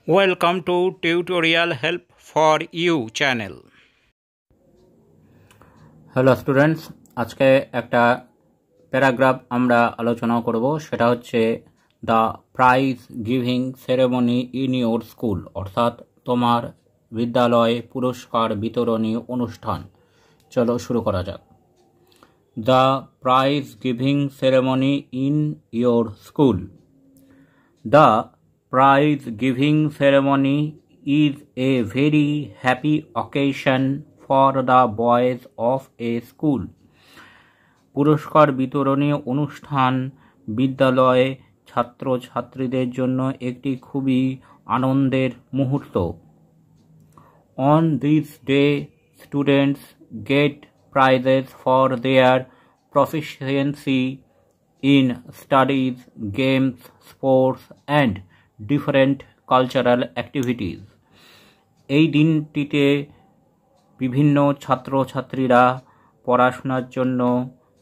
Welcome to Tutorial Help for You channel. Hello students, আজকে একটা paragraph আমরা আলোচনা করব। সেটা হচ্ছে the prize giving ceremony in your school, অর্থাৎ তোমার বিদ্যালয়ে পুরস্কার বিতরণী অনুষ্ঠান। চলো শুরু করা যাক। The prize giving ceremony in your school. The prize giving ceremony is a very happy occasion for the boys of a school. পুরস্কার বিতরণী অনুষ্ঠান বিদ্যালয়ে ছাত্রছাত্রীদের জন্য একটি খুবই আনন্দের মুহূর্ত। On this day, students get prizes for their proficiency in studies, games, sports, and different cultural activities. এই দিনটিতে বিভিন্ন ছাত্রছাত্রীরা পড়াশোনার জন্য,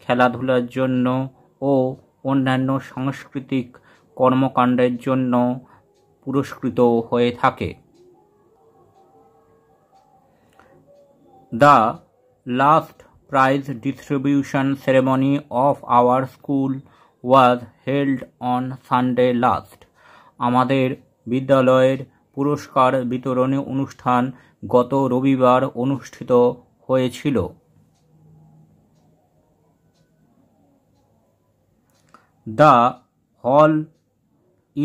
খেলাধুলার জন্য ও অন্যান্য সাংস্কৃতিক কর্মকাণ্ডের জন্য পুরস্কৃত হয়ে থাকে। The last prize distribution ceremony of our school was held on Sunday last. আমাদের বিদ্যালয়ের পুরস্কার বিতরণী অনুষ্ঠান গত রবিবার অনুষ্ঠিত হয়েছিল। The hall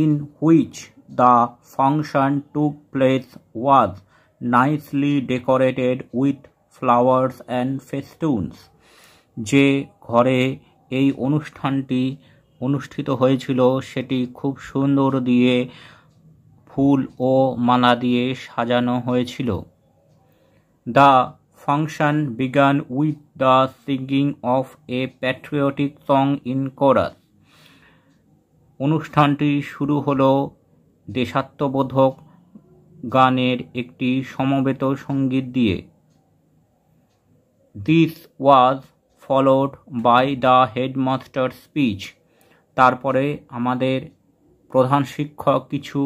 in which the function took place was nicely decorated with flowers and festoons. যে ঘরে এই অনুষ্ঠানটি অনুষ্ঠিত হয়েছিল সেটি খুব সুন্দর দিয়ে ফুল ও মালা দিয়ে সাজানো হয়েছিল। The function began with the singing of a patriotic song in chorus. অনুষ্ঠানটি শুরু হলো দেশাত্মবোধক গানের একটি সমবেত সঙ্গীত দিয়ে। This was followed by the headmaster's speech. তারপরে আমাদের প্রধান শিক্ষক কিছু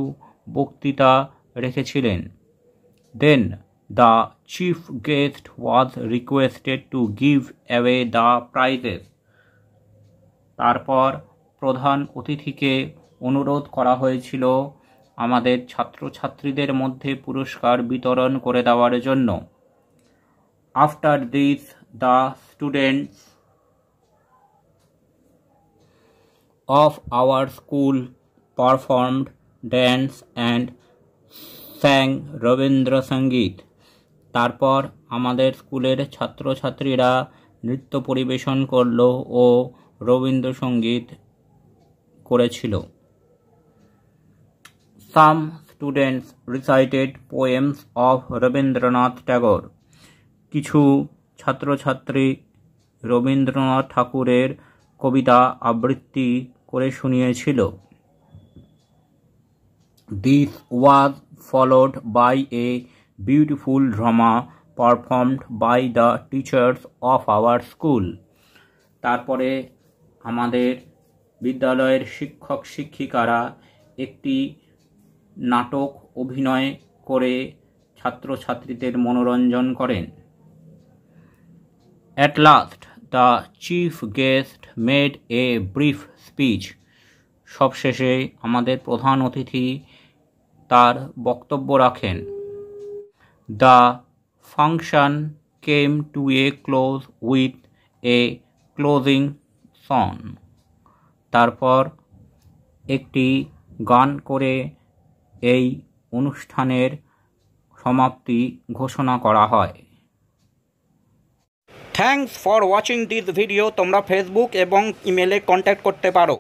বক্তৃতা রেখেছিলেন। Then the chief guest was requested to give away the prizes. তারপর প্রধান অতিথিকে অনুরোধ করা হয়েছিল আমাদের ছাত্রছাত্রীদের মধ্যে পুরস্কার বিতরণ করে দেওয়ার জন্য। After this, the students of our school performed dance and sang Rabindra সঙ্গীত। তারপর আমাদের স্কুলের ছাত্রছাত্রীরা নৃত্য পরিবেশন করল ও রবীন্দ্রসঙ্গীত করেছিল। Some students recited poems of Rabindranath ঠাকুর। কিছু ছাত্রছাত্রী রবীন্দ্রনাথ ঠাকুরের কবিতা আবৃত্তি করে শুনিয়েছিল। This was followed by a beautiful drama performed by the teachers of our school. তারপরে আমাদের বিদ্যালয়ের শিক্ষক শিক্ষিকারা একটি নাটক অভিনয় করে ছাত্রছাত্রীদের মনোরঞ্জন করেন। At last, the chief guest made a brief speech. সবশেষে আমাদের প্রধান অতিথি তার বক্তব্য রাখেন। The function came to a close with a closing song. তারপর একটি গান করে এই অনুষ্ঠানের সমাপ্তি ঘোষণা করা হয়। Thanks for watching this video. তোমরা ফেসবুক এবং ইমেলে কন্ট্যাক্ট করতে পারো।